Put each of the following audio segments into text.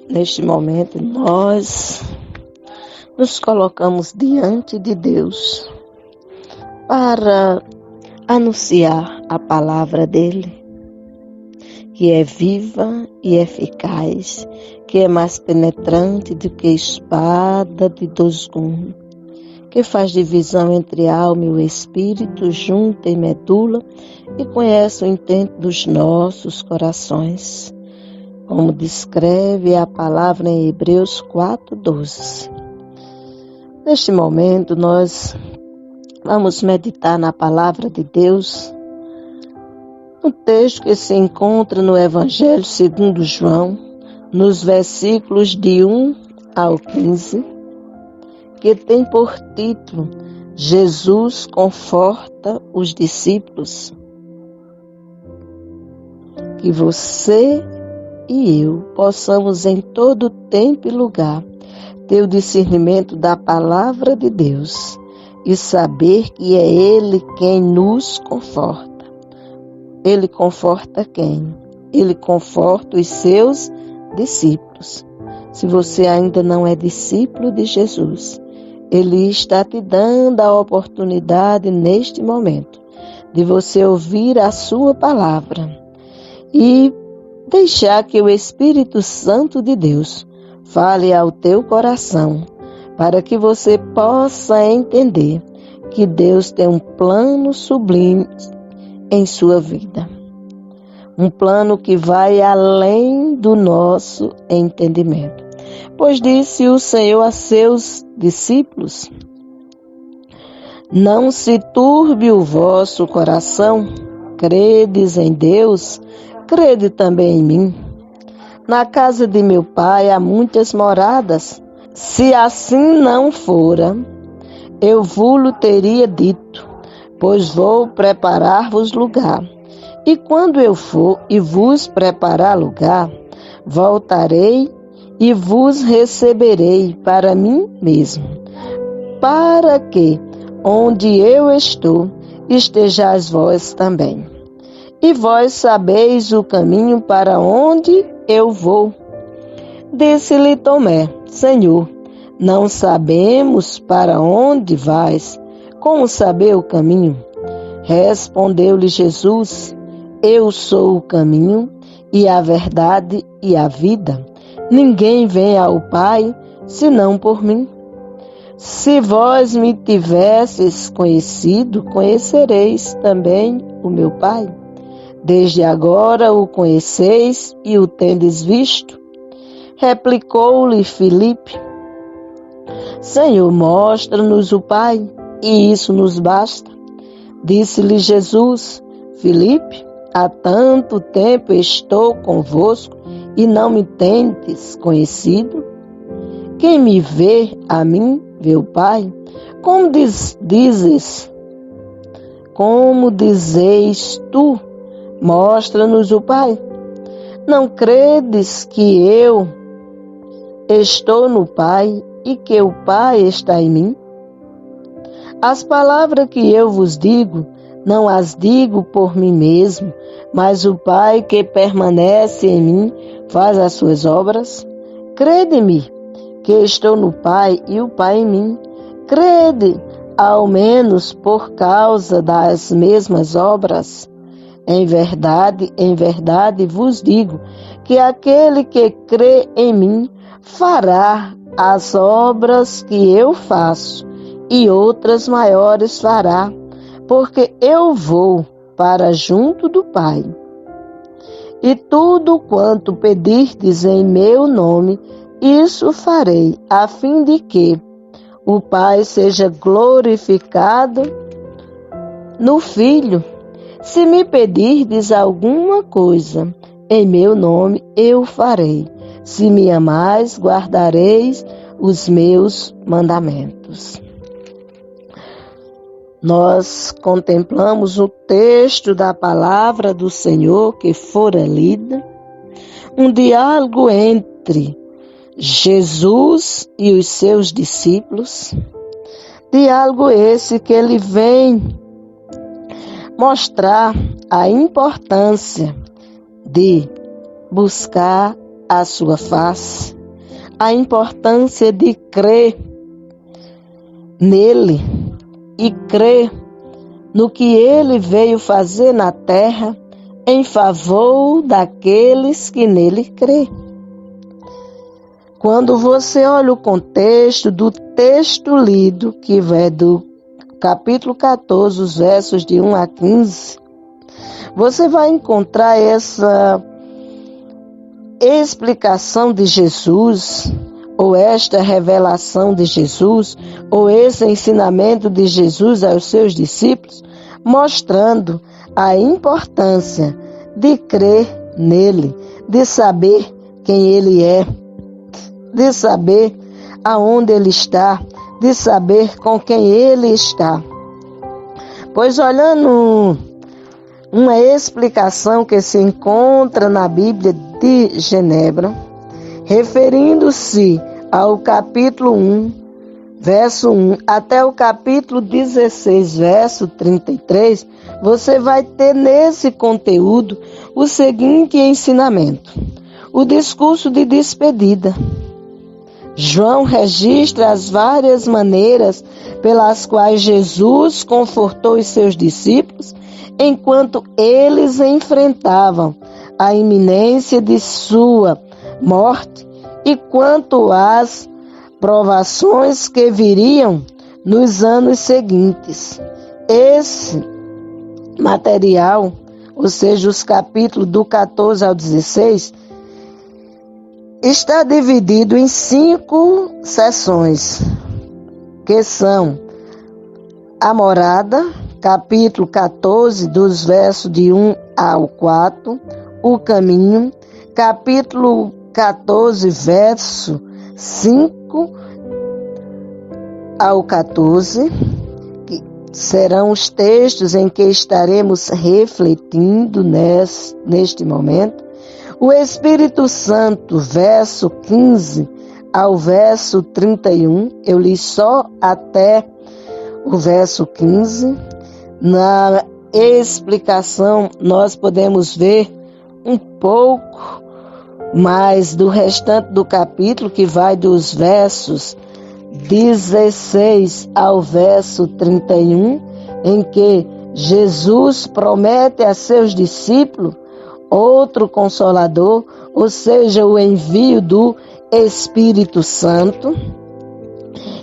Neste momento, nós nos colocamos diante de Deus para anunciar a palavra dele, que é viva e eficaz, que é mais penetrante do que espada de dois gumes, que faz divisão entre a alma e o espírito, junta e medula, e conhece o intento dos nossos corações, como descreve a palavra em Hebreus 4:12. Neste momento, nós vamos meditar na palavra de Deus, um texto que se encontra no Evangelho segundo João, nos versículos de 1 ao 15, que tem por título: Jesus conforta os discípulos. Que você e eu possamos em todo tempo e lugar ter o discernimento da palavra de Deus e saber que é Ele quem nos conforta. Ele conforta quem? Ele conforta os seus discípulos. Se você ainda não é discípulo de Jesus, Ele está te dando a oportunidade neste momento de você ouvir a sua palavra e deixar que o Espírito Santo de Deus fale ao teu coração, para que você possa entender que Deus tem um plano sublime em sua vida. Um plano que vai além do nosso entendimento. Pois disse o Senhor a seus discípulos: não se turbe o vosso coração, credes em Deus, crede também em mim. Na casa de meu Pai há muitas moradas. Se assim não fora, eu vos teria dito, pois vou preparar-vos lugar. E quando eu for e vos preparar lugar, voltarei e vos receberei para mim mesmo, para que, onde eu estou, estejais vós também. E vós sabeis o caminho para onde eu vou. Disse-lhe Tomé: Senhor, não sabemos para onde vais, como saber o caminho? Respondeu-lhe Jesus: eu sou o caminho e a verdade e a vida. Ninguém vem ao Pai senão por mim. Se vós me tivesseis conhecido, conhecereis também o meu Pai. Desde agora o conheceis e o tendes visto. Replicou-lhe Filipe: Senhor, mostra-nos o Pai, e isso nos basta. Disse-lhe Jesus: Filipe, há tanto tempo estou convosco e não me tendes conhecido? Quem me vê a mim, vê o Pai. Como dizeis tu, mostra-nos o Pai? Não credes que eu estou no Pai e que o Pai está em mim? As palavras que eu vos digo, não as digo por mim mesmo, mas o Pai que permanece em mim faz as suas obras. Crede-me que estou no Pai e o Pai em mim. Crede, ao menos por causa das mesmas obras. Em verdade vos digo que aquele que crê em mim fará as obras que eu faço, e outras maiores fará, porque eu vou para junto do Pai. E tudo quanto pedirdes em meu nome, isso farei, a fim de que o Pai seja glorificado no Filho. Se me pedirdes alguma coisa em meu nome, eu farei. Se me amais, guardareis os meus mandamentos. Nós contemplamos o texto da palavra do Senhor que fora lida, um diálogo entre Jesus e os seus discípulos, diálogo esse que ele vem mostrar a importância de buscar a sua face, a importância de crer nele e crer no que ele veio fazer na terra em favor daqueles que nele crê. Quando você olha o contexto do texto lido, que é do capítulo 14, os versos de 1 a 15, você vai encontrar essa explicação de Jesus, ou esta revelação de Jesus, ou esse ensinamento de Jesus aos seus discípulos, mostrando a importância de crer nele, de saber quem ele é, de saber aonde ele está, de saber com quem ele está. Pois olhando uma explicação que se encontra na Bíblia de Genebra, referindo-se ao capítulo 1, verso 1, até o capítulo 16, verso 33, você vai ter nesse conteúdo o seguinte ensinamento: o discurso de despedida. João registra as várias maneiras pelas quais Jesus confortou os seus discípulos enquanto eles enfrentavam a iminência de sua morte e quanto às provações que viriam nos anos seguintes. Esse material, ou seja, os capítulos do 14 ao 16, está dividido em 5 sessões, que são a morada, capítulo 14, dos versos de 1 ao 4, o caminho, capítulo 14, verso 5 ao 14, que serão os textos em que estaremos refletindo neste momento. O Espírito Santo, verso 15 ao verso 31, eu li só até o verso 15. Na explicação, nós podemos ver um pouco mais do restante do capítulo, que vai dos versos 16 ao verso 31, em que Jesus promete a seus discípulos outro Consolador, ou seja, o envio do Espírito Santo.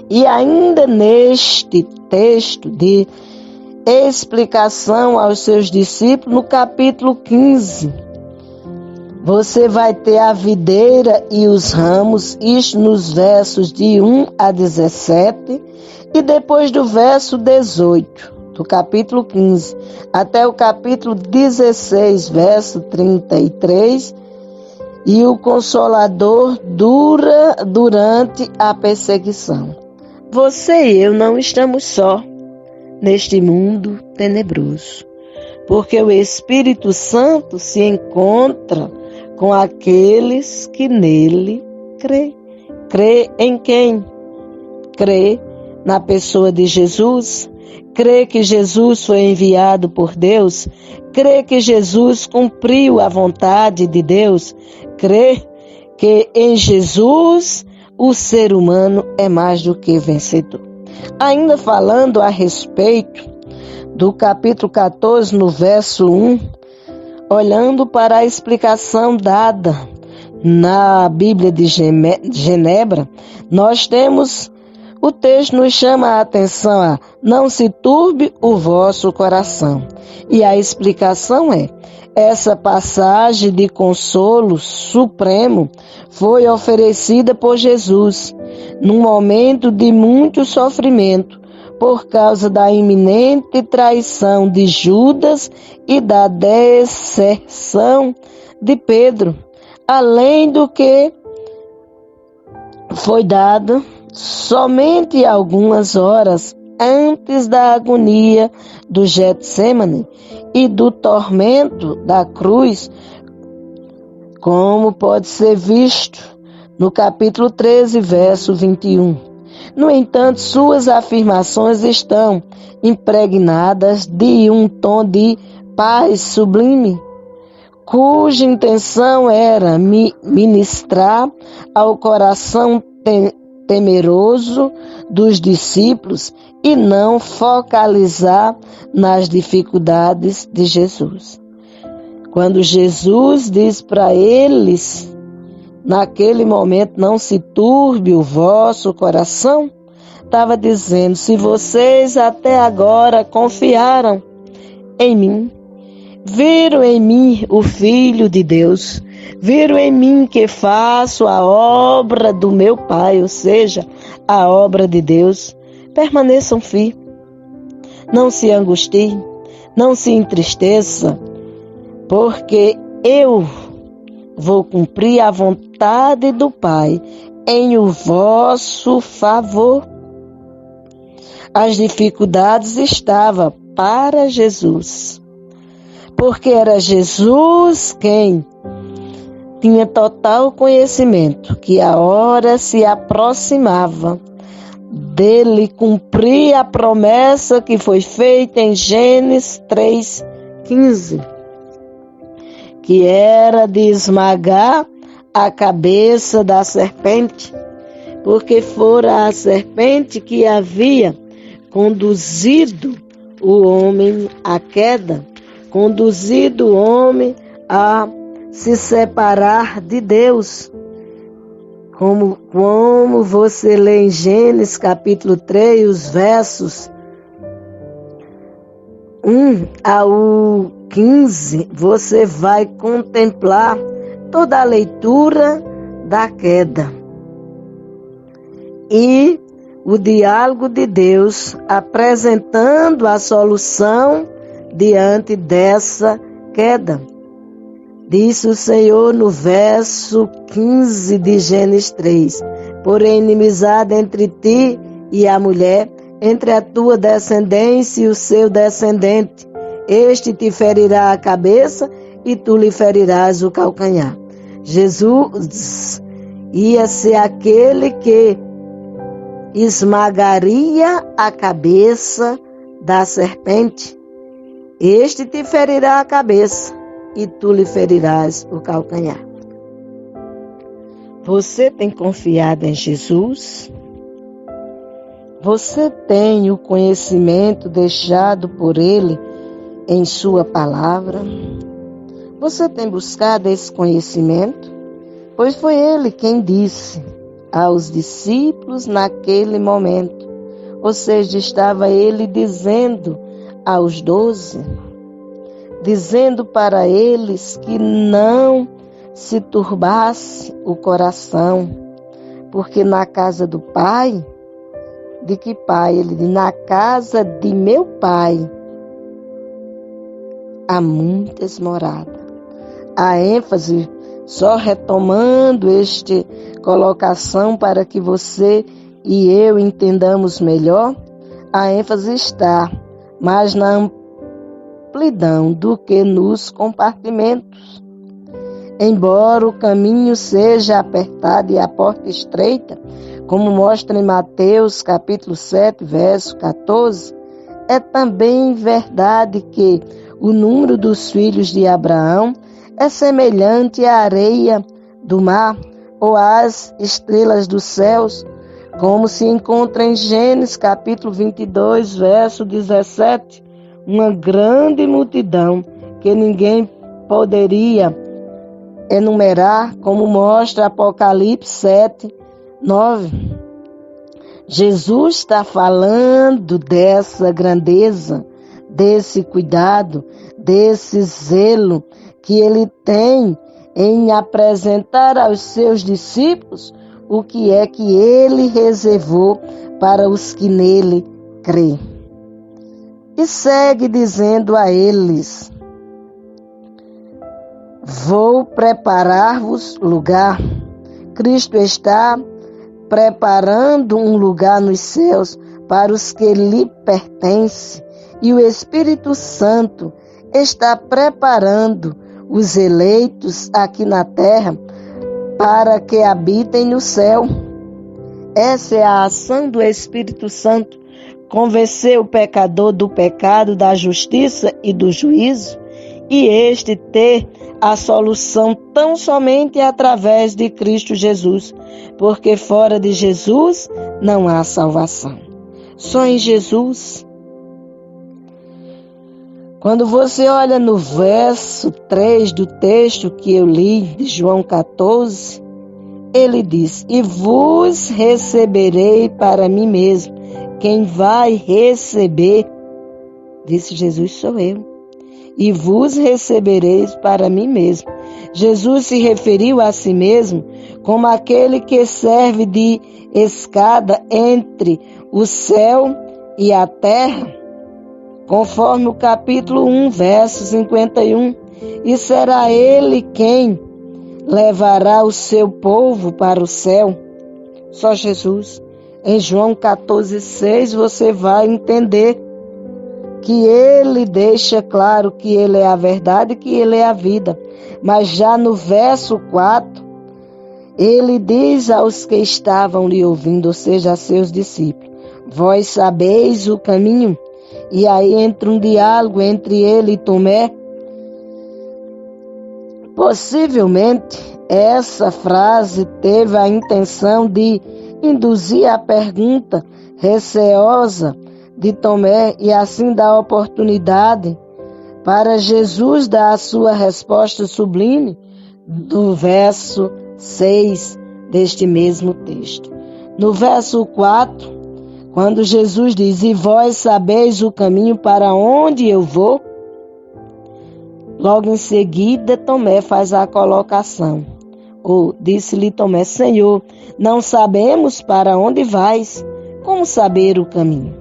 E ainda neste texto de explicação aos seus discípulos, no capítulo 15, você vai ter a videira e os ramos, isto nos versos de 1 a 17, e depois do verso 18, do capítulo 15, até o capítulo 16, verso 33, e o Consolador dura durante a perseguição. Você e eu não estamos só neste mundo tenebroso, porque o Espírito Santo se encontra com aqueles que nele crê. Crê em quem? Crê na pessoa de Jesus, crê que Jesus foi enviado por Deus, crê que Jesus cumpriu a vontade de Deus, crê que em Jesus o ser humano é mais do que vencedor. Ainda falando a respeito do capítulo 14, no verso 1, olhando para a explicação dada na Bíblia de Genebra, nós temos o texto nos chama a atenção a não se turbe o vosso coração. E a explicação é: essa passagem de consolo supremo foi oferecida por Jesus num momento de muito sofrimento por causa da iminente traição de Judas e da deserção de Pedro, além do que foi dado somente algumas horas antes da agonia do Getsêmani e do tormento da cruz, como pode ser visto no capítulo 13, verso 21. No entanto, suas afirmações estão impregnadas de um tom de paz sublime, cuja intenção era ministrar ao coração temeroso dos discípulos e não focalizar nas dificuldades de Jesus. Quando Jesus diz para eles, naquele momento, não se turbe o vosso coração, estava dizendo, se vocês até agora confiaram em mim, viram em mim o Filho de Deus, viram em mim que faço a obra do meu Pai, ou seja, a obra de Deus, permaneçam firmes, não se angustiem, não se entristeça, porque eu vou cumprir a vontade do Pai em o vosso favor. As dificuldades estavam para Jesus, porque era Jesus quem tinha total conhecimento que a hora se aproximava dele cumprir a promessa que foi feita em Gênesis 3:15, que era de esmagar a cabeça da serpente, porque fora a serpente que havia conduzido o homem à queda, conduzido o homem a se separar de Deus. Como você lê em Gênesis capítulo 3, os versos 1 ao 15, você vai contemplar toda a leitura da queda e o diálogo de Deus apresentando a solução diante dessa queda. Disse o Senhor no verso 15 de Gênesis 3, porém inimizade entre ti e a mulher, entre a tua descendência e o seu descendente. Este te ferirá a cabeça e tu lhe ferirás o calcanhar. Jesus ia ser aquele que esmagaria a cabeça da serpente. Este te ferirá a cabeça e tu lhe ferirás o calcanhar. Você tem confiado em Jesus? Você tem o conhecimento deixado por Ele em sua palavra? Você tem buscado esse conhecimento? Pois foi Ele quem disse aos discípulos naquele momento, ou seja, estava Ele dizendo aos 12, dizendo para eles que não se turbasse o coração, porque na casa do Pai, de que Pai? Ele diz, na casa de meu Pai há muitas moradas. A ênfase, só retomando esta colocação para que você e eu entendamos melhor, a ênfase está mais na amplidão do que nos compartimentos. Embora o caminho seja apertado e a porta estreita, como mostra em Mateus capítulo 7, verso 14, é também verdade que o número dos filhos de Abraão é semelhante à areia do mar ou às estrelas dos céus, como se encontra em Gênesis capítulo 22, verso 17, uma grande multidão que ninguém poderia enumerar, como mostra Apocalipse 7, 9. Jesus está falando dessa grandeza, desse cuidado, desse zelo que Ele tem em apresentar aos seus discípulos o que é que Ele reservou para os que nele crêem. E segue dizendo a eles, vou preparar-vos lugar. Cristo está preparando um lugar nos céus para os que lhe pertencem, e o Espírito Santo está preparando os eleitos aqui na terra para que habitem no céu. Essa é a ação do Espírito Santo, convencer o pecador do pecado, da justiça e do juízo, e este ter a solução tão somente através de Cristo Jesus, porque fora de Jesus não há salvação. Só em Jesus. Quando você olha no verso 3 do texto que eu li, de João 14, ele diz: e vos receberei para mim mesmo. Quem vai receber, disse Jesus, sou eu. E vos recebereis para mim mesmo. Jesus se referiu a si mesmo como aquele que serve de escada entre o céu e a terra, conforme o capítulo 1, verso 51. E será ele quem levará o seu povo para o céu. Só Jesus. Em João 14,6 você vai entender que ele deixa claro que ele é a verdade e que ele é a vida. Mas já no verso 4, ele diz aos que estavam lhe ouvindo, ou seja, a seus discípulos: vós sabeis o caminho. E aí entra um diálogo entre ele e Tomé. Possivelmente, essa frase teve a intenção de induzir a pergunta receosa de Tomé e assim dar oportunidade para Jesus dar a sua resposta sublime do verso 6 deste mesmo texto. No verso 4, quando Jesus diz: e vós sabeis o caminho para onde eu vou, logo em seguida Tomé faz a colocação. Ou disse-lhe Tomé: Senhor, não sabemos para onde vais, como saber o caminho?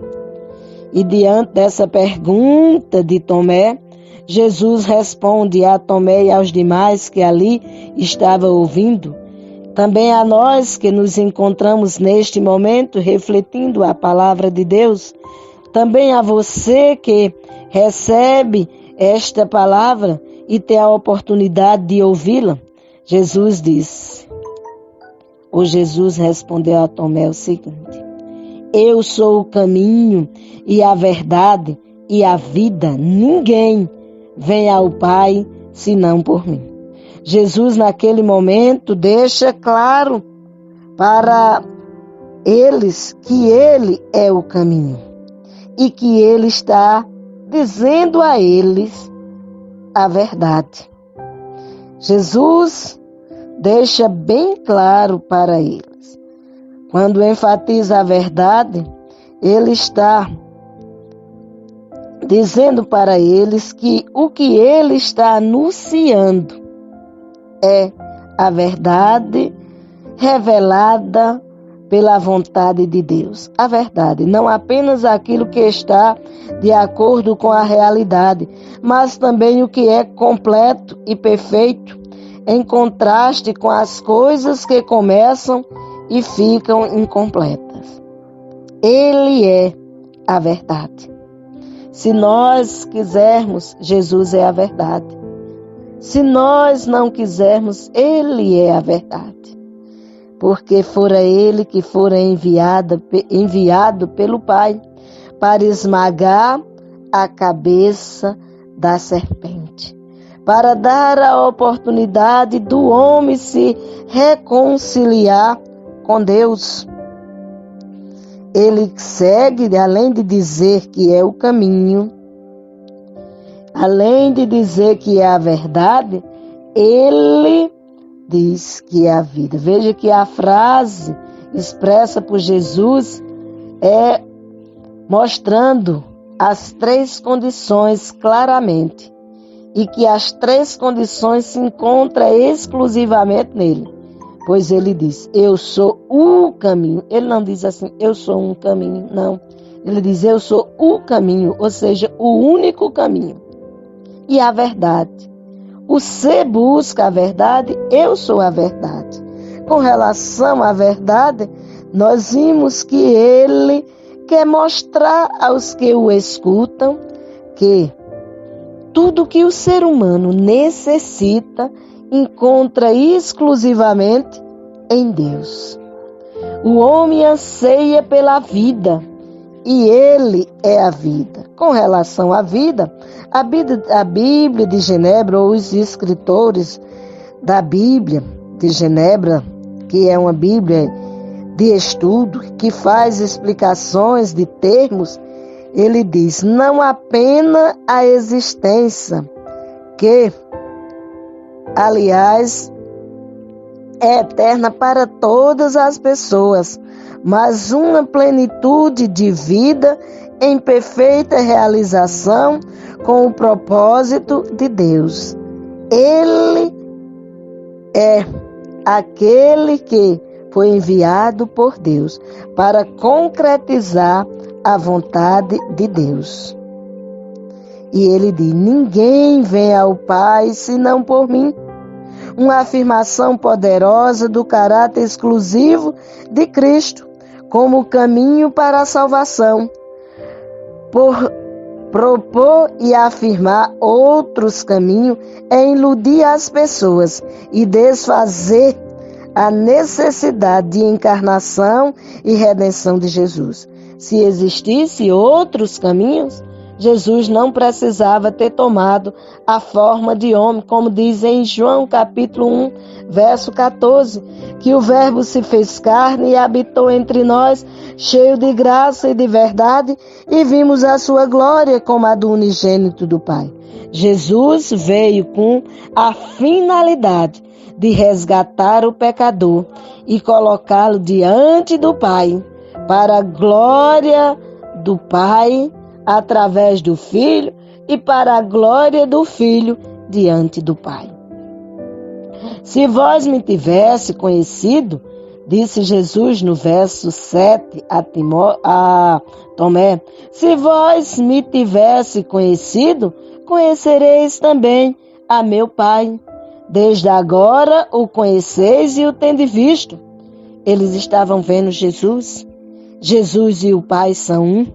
E diante dessa pergunta de Tomé, Jesus responde a Tomé e aos demais que ali estavam ouvindo, também a nós que nos encontramos neste momento refletindo a palavra de Deus, também a você que recebe esta palavra e tem a oportunidade de ouvi-la. Jesus disse, ou Jesus respondeu a Tomé o seguinte: eu sou o caminho e a verdade e a vida. Ninguém vem ao Pai senão por mim. Jesus naquele momento deixa claro para eles que ele é o caminho e que ele está dizendo a eles a verdade. Jesus deixa bem claro para eles. Quando enfatiza a verdade, ele está dizendo para eles que o que ele está anunciando é a verdade revelada pela vontade de Deus. A verdade, não apenas aquilo que está de acordo com a realidade, mas também o que é completo e perfeito, em contraste com as coisas que começam e ficam incompletas. Ele é a verdade. Se nós quisermos, Jesus é a verdade. Se nós não quisermos, ele é a verdade. Porque fora ele que fora enviado pelo Pai para esmagar a cabeça da serpente, para dar a oportunidade do homem se reconciliar com Deus. Ele segue, além de dizer que é o caminho, além de dizer que é a verdade, ele diz que é a vida. Veja que a frase expressa por Jesus é mostrando as três condições claramente, e que as três condições se encontram exclusivamente nele. Pois ele diz, eu sou o caminho. Ele não diz assim, eu sou um caminho, não. Ele diz, eu sou o caminho, ou seja, o único caminho. E a verdade. Você busca a verdade, eu sou a verdade. Com relação à verdade, nós vimos que ele quer mostrar aos que o escutam que tudo que o ser humano necessita encontra exclusivamente em Deus. O homem anseia pela vida e Ele é a vida. Com relação à vida, a Bíblia de Genebra, ou os escritores da Bíblia de Genebra, que é uma Bíblia de estudo, que faz explicações de termos, ele diz: não apenas a existência, que, aliás, é eterna para todas as pessoas, mas uma plenitude de vida em perfeita realização com o propósito de Deus. Ele é aquele que foi enviado por Deus para concretizar a vontade de Deus. E ele diz: ninguém vem ao Pai senão por mim. Uma afirmação poderosa do caráter exclusivo de Cristo como caminho para a salvação. Por propor e afirmar outros caminhos é iludir as pessoas e desfazer a necessidade de encarnação e redenção de Jesus. Se existissem outros caminhos, Jesus não precisava ter tomado a forma de homem, como diz em João capítulo 1, verso 14, que o Verbo se fez carne e habitou entre nós, cheio de graça e de verdade, e vimos a sua glória como a do unigênito do Pai. Jesus veio com a finalidade de resgatar o pecador e colocá-lo diante do Pai, para a glória do Pai, através do Filho, e para a glória do Filho diante do Pai. Se vós me tivesse conhecido, disse Jesus no verso 7 a Tomé, se vós me tivesse conhecido, conhecereis também a meu Pai. Desde agora o conheceis e o tendes visto. Eles estavam vendo Jesus. Jesus e o Pai são um.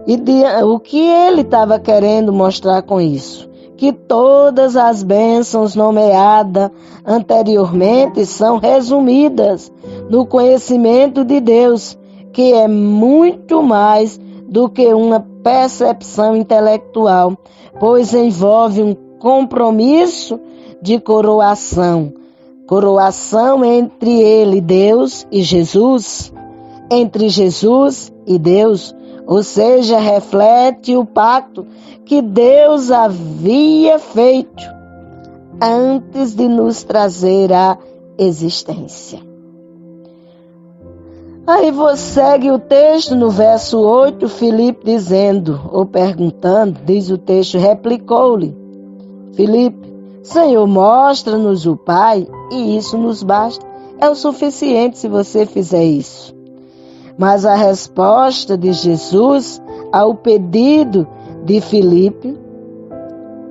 E o que ele estava querendo mostrar com isso? Que todas as bênçãos nomeadas anteriormente são resumidas no conhecimento de Deus, que é muito mais do que uma percepção intelectual, pois envolve um compromisso de coroação entre ele, Deus, e Jesus, entre Jesus e Deus, ou seja, reflete o pacto que Deus havia feito antes de nos trazer à existência. Aí você segue o texto no verso 8, Filipe dizendo, ou perguntando, diz o texto, replicou-lhe Filipe: Senhor, mostra-nos o Pai e isso nos basta. É o suficiente se você fizer isso. Mas a resposta de Jesus ao pedido de Filipe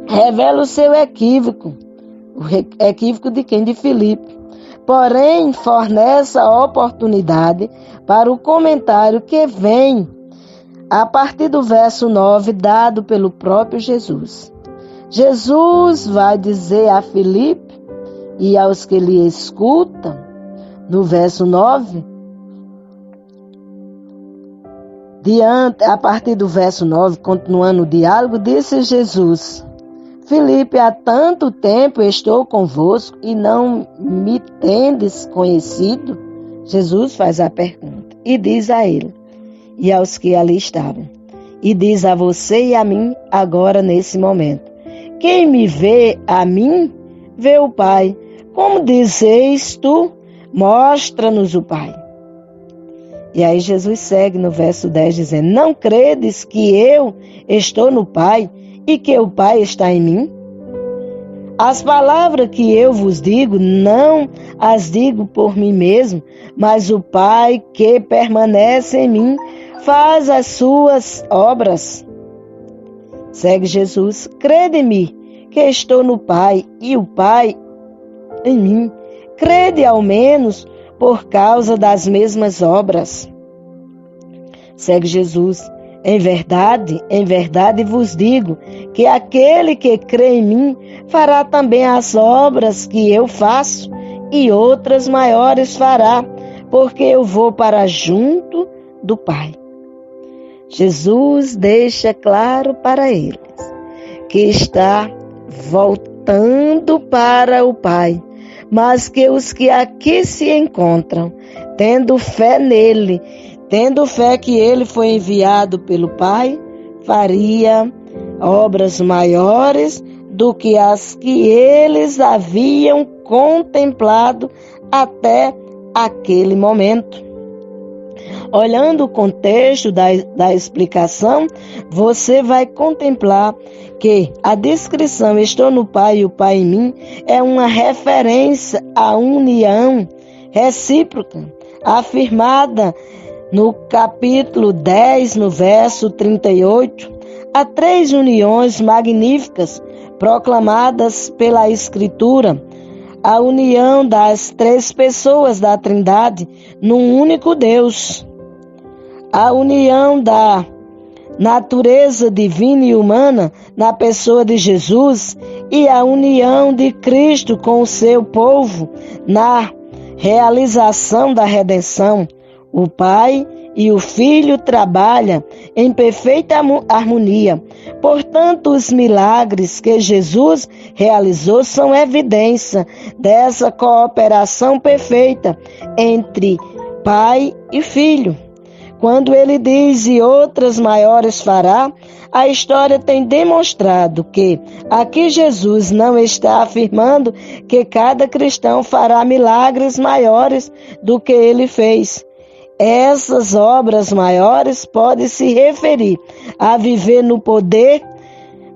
revela o seu equívoco. O equívoco de quem? De Filipe. Porém, fornece a oportunidade para o comentário que vem a partir do verso 9, dado pelo próprio Jesus. Jesus vai dizer a Filipe e aos que lhe escutam, no verso 9, a partir do verso 9, continuando o diálogo, disse Jesus: Filipe, há tanto tempo estou convosco e não me tendes conhecido? Jesus faz a pergunta e diz a ele e aos que ali estavam, e diz a você e a mim agora nesse momento: quem me vê a mim, vê o Pai. Como dizeis tu, mostra-nos o Pai. E aí Jesus segue no verso 10 dizendo: não credes que eu estou no Pai e que o Pai está em mim? As palavras que eu vos digo, não as digo por mim mesmo, mas o Pai que permanece em mim faz as suas obras. Segue Jesus: crede-me que estou no Pai e o Pai em mim. Crede ao menos por causa das mesmas obras. Segue Jesus: em verdade vos digo que aquele que crê em mim fará também as obras que eu faço e outras maiores fará, porque eu vou para junto do Pai. Jesus deixa claro para eles que está voltando para o Pai, mas que os que aqui se encontram, tendo fé nele, tendo fé que ele foi enviado pelo Pai, faria obras maiores do que as que eles haviam contemplado até aquele momento. Olhando o contexto da explicação, você vai contemplar que a descrição "estou no Pai e o Pai em mim" é uma referência à união recíproca, afirmada no capítulo 10, no verso 38. Há 3 uniões magníficas proclamadas pela Escritura: a união das 3 pessoas da Trindade num único Deus, a união da natureza divina e humana na pessoa de Jesus e a união de Cristo com o seu povo na realização da redenção. O Pai e o Filho trabalham em perfeita harmonia. Portanto, os milagres que Jesus realizou são evidência dessa cooperação perfeita entre Pai e Filho. Quando ele diz "e outras maiores fará", a história tem demonstrado que aqui Jesus não está afirmando que cada cristão fará milagres maiores do que ele fez. Essas obras maiores podem se referir a viver no poder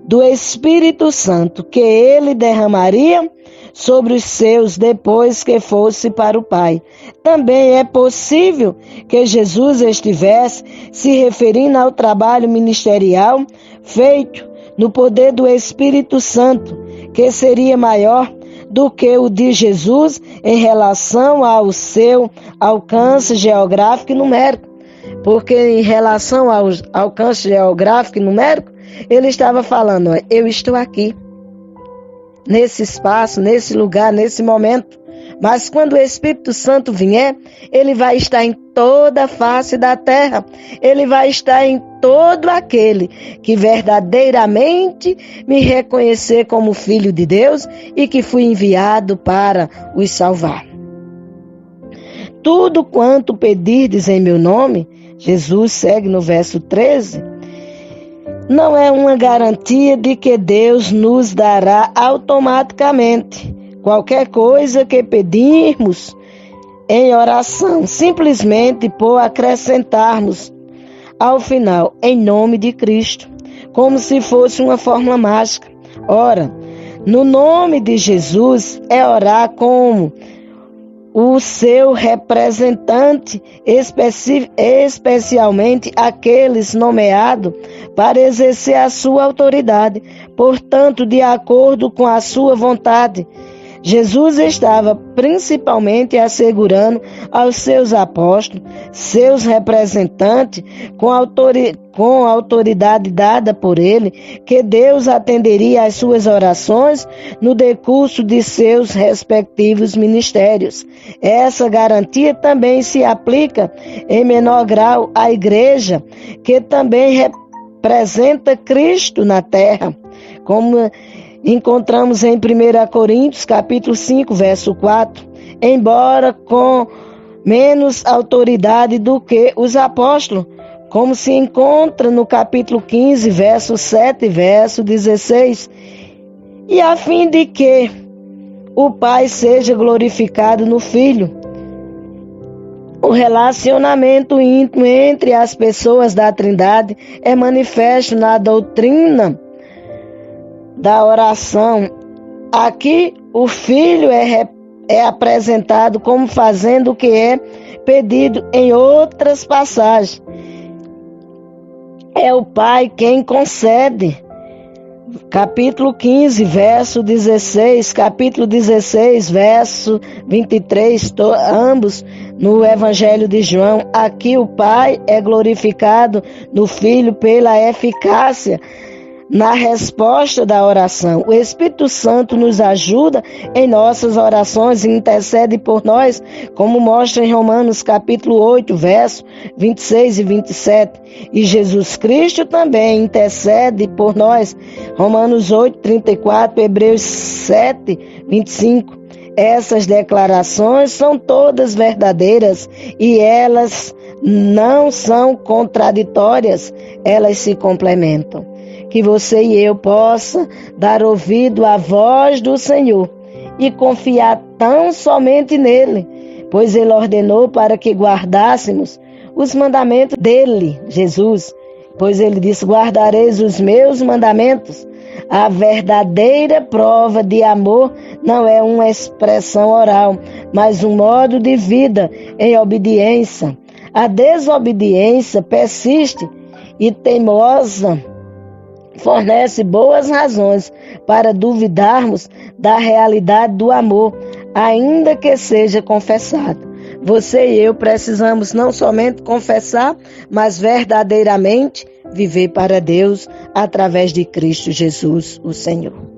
do Espírito Santo que ele derramaria sobre os seus depois que fosse para o Pai. Também é possível que Jesus estivesse se referindo ao trabalho ministerial feito no poder do Espírito Santo, que seria maior do que o de Jesus em relação ao seu alcance geográfico e numérico. Porque em relação ao alcance geográfico e numérico, ele estava falando: eu estou aqui, nesse espaço, nesse lugar, nesse momento. Mas quando o Espírito Santo vier, ele vai estar em toda a face da terra. Ele vai estar em todo aquele que verdadeiramente me reconhecer como filho de Deus e que fui enviado para os salvar. Tudo quanto pedirdes em meu nome, Jesus segue no verso 13, não é uma garantia de que Deus nos dará automaticamente qualquer coisa que pedirmos em oração, simplesmente por acrescentarmos ao final "em nome de Cristo", como se fosse uma fórmula mágica. Ora, no nome de Jesus é orar como o seu representante, especialmente aqueles nomeados para exercer a sua autoridade, portanto, de acordo com a sua vontade. Jesus estava principalmente assegurando aos seus apóstolos, seus representantes, com a autoridade dada por ele, que Deus atenderia às suas orações no decurso de seus respectivos ministérios. Essa garantia também se aplica em menor grau à igreja, que também representa Cristo na terra, como encontramos em 1 Coríntios, capítulo 5, verso 4, embora com menos autoridade do que os apóstolos, como se encontra no capítulo 15, verso 7 e verso 16, e a fim de que o Pai seja glorificado no Filho. O relacionamento íntimo entre as pessoas da Trindade é manifesto na doutrina da oração. Aqui o Filho é apresentado como fazendo o que é pedido em outras passagens. É o Pai quem concede. Capítulo 15, verso 16, capítulo 16, verso 23, ambos no Evangelho de João. Aqui o Pai é glorificado no Filho pela eficácia na resposta da oração. O Espírito Santo nos ajuda em nossas orações e intercede por nós, como mostra em Romanos capítulo 8, versos 26 e 27. E Jesus Cristo também intercede por nós, Romanos 8, 34, Hebreus 7, 25. Essas declarações são todas verdadeiras e elas não são contraditórias, elas se complementam. Que você e eu possa dar ouvido à voz do Senhor e confiar tão somente nele, pois ele ordenou para que guardássemos os mandamentos dele, Jesus, pois ele disse: guardareis os meus mandamentos. A verdadeira prova de amor não é uma expressão oral, mas um modo de vida em obediência. A desobediência persiste e teimosa fornece boas razões para duvidarmos da realidade do amor, ainda que seja confessado. Você e eu precisamos não somente confessar, mas verdadeiramente viver para Deus através de Cristo Jesus, o Senhor.